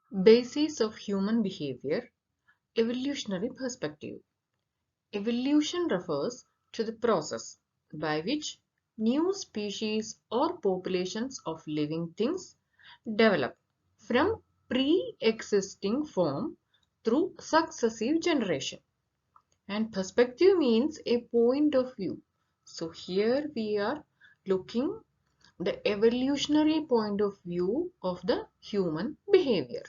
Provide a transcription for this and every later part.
Basis of human behavior, evolutionary perspective. Evolution refers to the process by which new species or populations of living things develop from pre-existing form through successive generation. And perspective means a point of view. So here we are looking the evolutionary point of view of the human behavior.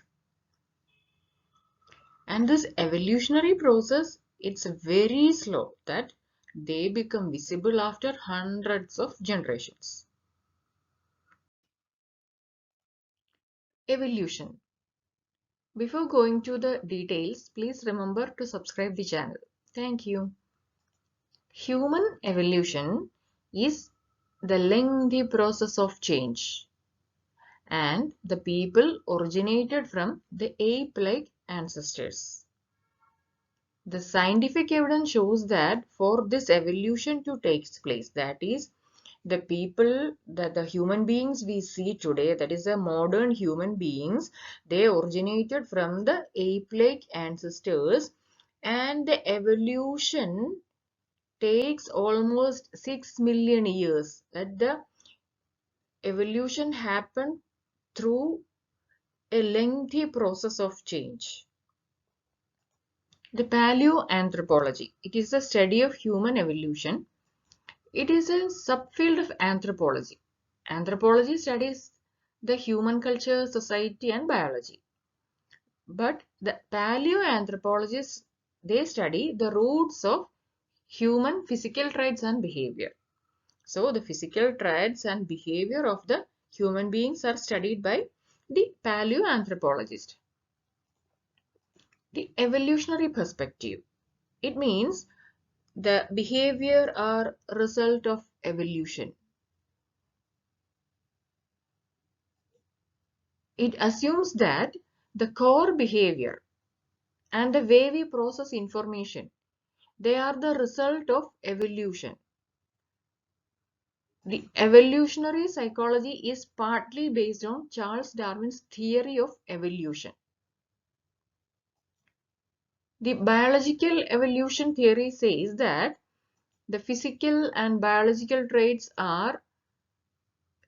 And this evolutionary process, it's very slow that they become visible after hundreds of generations. Evolution. Before going to the details, please remember to subscribe the channel. Thank you. Human evolution is the lengthy process of change, and the people originated from the ape-like ancestors. The scientific evidence shows that for this evolution to take place, that is, the people, the human beings we see today, that is the modern human beings, they originated from the ape-like ancestors, and the evolution takes almost 6 million years. That the evolution happened through a lengthy process of change. The paleoanthropology, it is the study of human evolution. It is a subfield of anthropology. Anthropology studies the human culture, society, and biology. But the paleoanthropologists, they study the roots of human physical traits and behavior. So the physical traits and behavior of the human beings are studied by the paleoanthropologist. The evolutionary perspective, it means the behavior are result of evolution. It assumes that the core behavior and the way we process information, they are the result of evolution. The evolutionary psychology is partly based on Charles Darwin's theory of evolution. The biological evolution theory says that the physical and biological traits are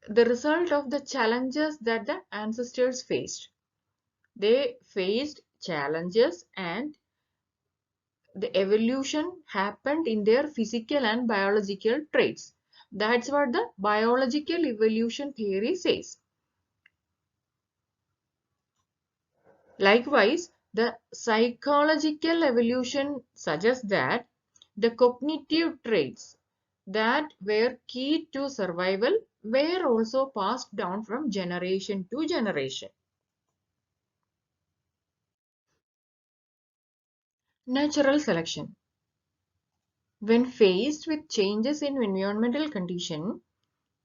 the result of the challenges that the ancestors faced. They faced challenges and the evolution happened in their physical and biological traits. That's what the biological evolution theory says. Likewise, the psychological evolution suggests that the cognitive traits that were key to survival were also passed down from generation to generation. Natural selection. When faced with changes in environmental condition,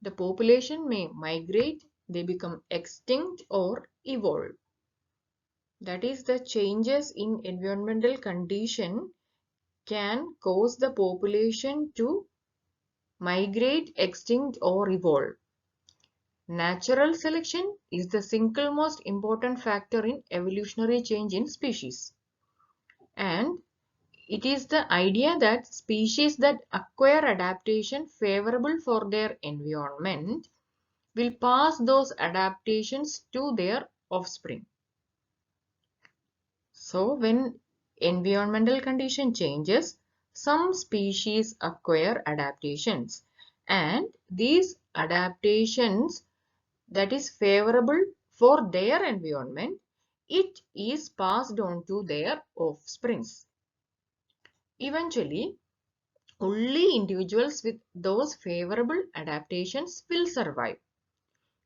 the population may migrate, they become extinct or evolve. That is, the changes in environmental condition can cause the population to migrate, extinct or evolve. Natural selection is the single most important factor in evolutionary change in species. And it is the idea that species that acquire adaptation favorable for their environment will pass those adaptations to their offspring. So when environmental condition changes, some species acquire adaptations, and these adaptations that is favorable for their environment, it is passed on to their offsprings. Eventually, only individuals with those favorable adaptations will survive,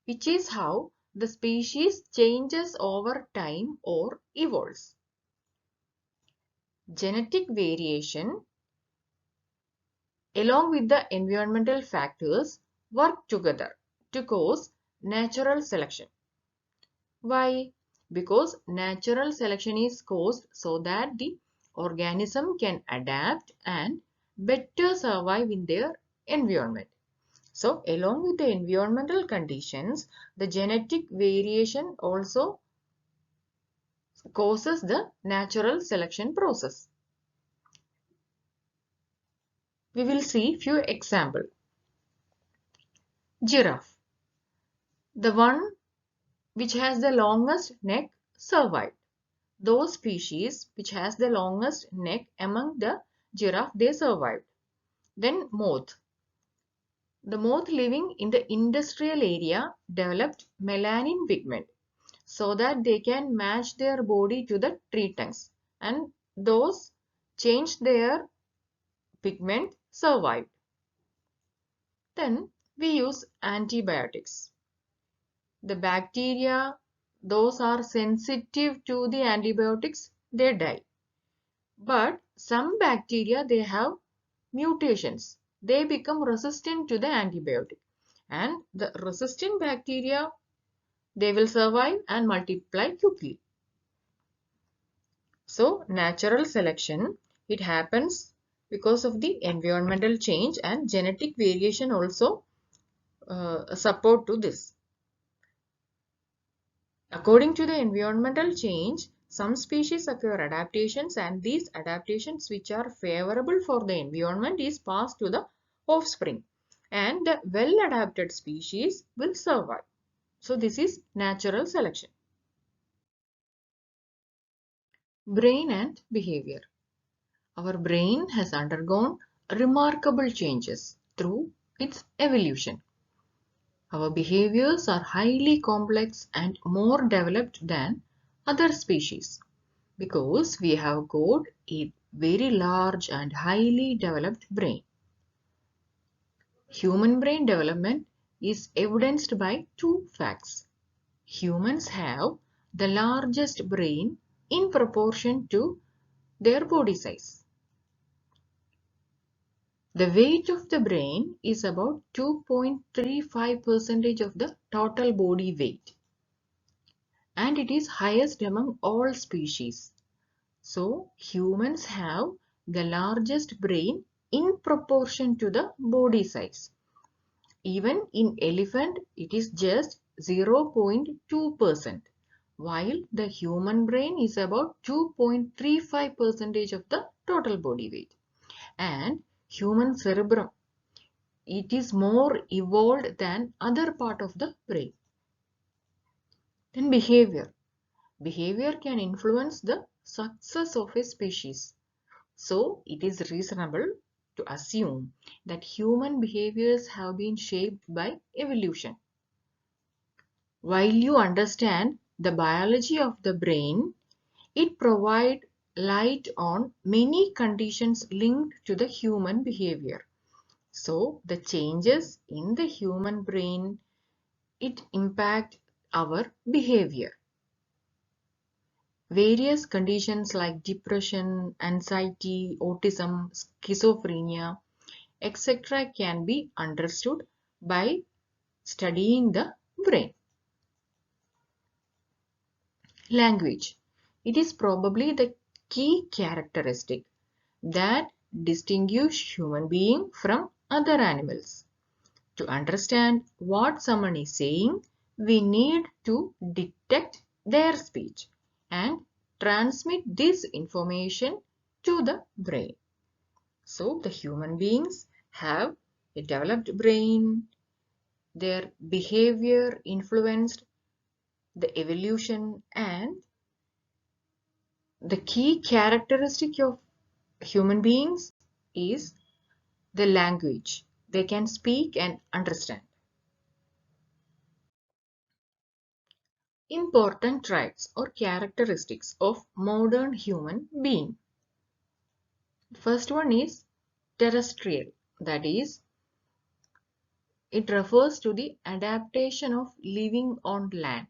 which is how the species changes over time or evolves. Genetic variation along with the environmental factors work together to cause natural selection. Why? Because natural selection is caused so that the organism can adapt and better survive in their environment. So, along with the environmental conditions, the genetic variation also causes the natural selection process. We will see few examples. Giraffe. The one which has the longest neck survived. Those species which has the longest neck among the giraffe, they survived. Then moth. The moth living in the industrial area developed melanin pigment so that they can match their body to the tree trunks, and those changed their pigment survived. Then we use antibiotics. The bacteria, those are sensitive to the antibiotics, they die. But some bacteria, they have mutations. They become resistant to the antibiotic. And the resistant bacteria, they will survive and multiply quickly. So, natural selection, it happens because of the environmental change, and genetic variation also support to this. According to the environmental change, some species acquire adaptations, and these adaptations which are favorable for the environment is passed to the offspring, and the well-adapted species will survive. So this is natural selection. Brain and behavior. Our brain has undergone remarkable changes through its evolution. Our behaviors are highly complex and more developed than other species because we have got a very large and highly developed brain. Human brain development is evidenced by two facts. Humans have the largest brain in proportion to their body size. The weight of the brain is about 2.35% of the total body weight, and it is highest among all species. So, humans have the largest brain in proportion to the body size. Even in elephant, it is just 0.2%, while the human brain is about 2.35% of the total body weight. And human cerebrum, it is more evolved than other part of the brain. Then behavior. Behavior can influence the success of a species. So it is reasonable to assume that human behaviors have been shaped by evolution. While you understand the biology of the brain, it provides light on many conditions linked to the human behavior. So the changes in the human brain, it impact our behavior. Various conditions like depression, anxiety, autism, schizophrenia, etc. can be understood by studying the brain. Language. It is probably the key characteristic that distinguishes human being from other animals. To understand what someone is saying, we need to detect their speech and transmit this information to the brain. So, the human beings have a developed brain. Their behavior influenced the evolution, and the key characteristic of human beings is the language. They can speak and understand. Important traits or characteristics of modern human being. First one is terrestrial, that is, it refers to the adaptation of living on land.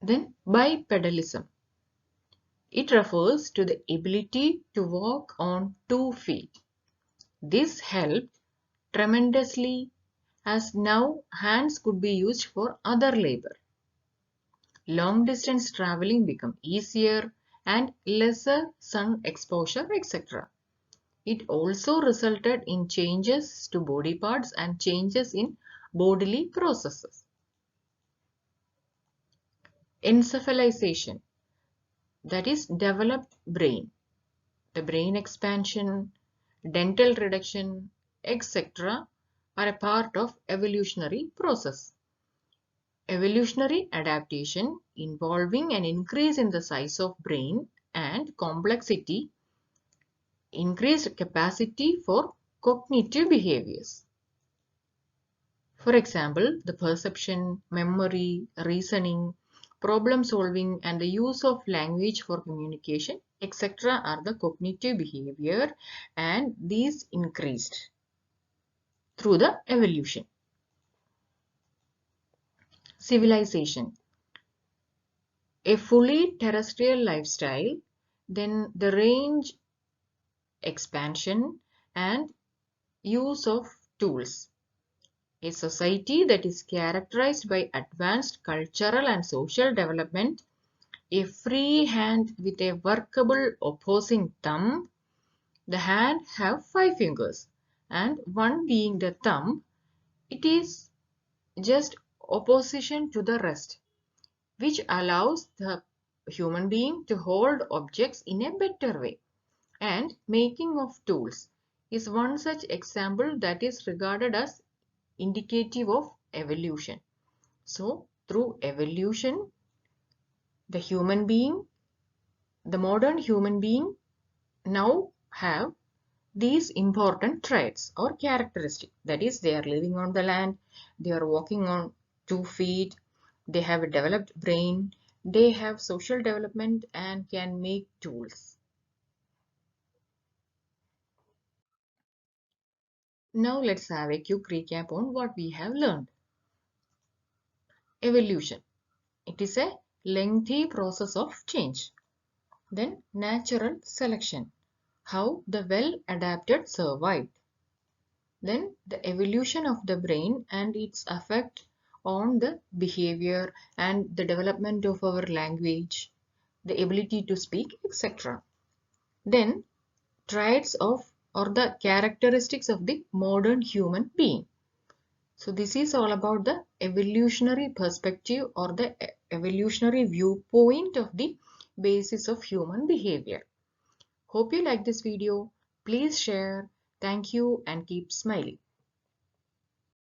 Then bipedalism, it refers to the ability to walk on 2 feet. This helped tremendously as now hands could be used for other labor. Long distance traveling became easier and lesser sun exposure, etc. It also resulted in changes to body parts and changes in bodily processes. encephalization, that is developed brain, the brain expansion, dental reduction, etc. are a part of evolutionary process. Evolutionary adaptation involving an increase in the size of brain and complexity, increased capacity for cognitive behaviors. For example, the perception, memory, reasoning, problem solving and the use of language for communication, etc. are the cognitive behavior, and these increased through the evolution. Civilization. A fully terrestrial lifestyle, then the range, expansion and use of tools. A society that is characterized by advanced cultural and social development, a free hand with a workable opposing thumb. The hand have 5 fingers and one being the thumb, it is just opposition to the rest, which allows the human being to hold objects in a better way. And making of tools is one such example that is regarded as indicative of evolution. So, through evolution, the human being, the modern human being now have these important traits or characteristics. That is, they are living on the land, they are walking on 2 feet, they have a developed brain, they have social development and can make tools. Now let's have a quick recap on what we have learned. Evolution. It is a lengthy process of change. Then natural selection. How the well-adapted survived. Then the evolution of the brain and its effect on the behavior and the development of our language, the ability to speak, etc. Then traits of or the characteristics of the modern human being. So this is all about the evolutionary perspective or the evolutionary viewpoint of the basis of human behavior. Hope you like this video. Please share. Thank you and keep smiling.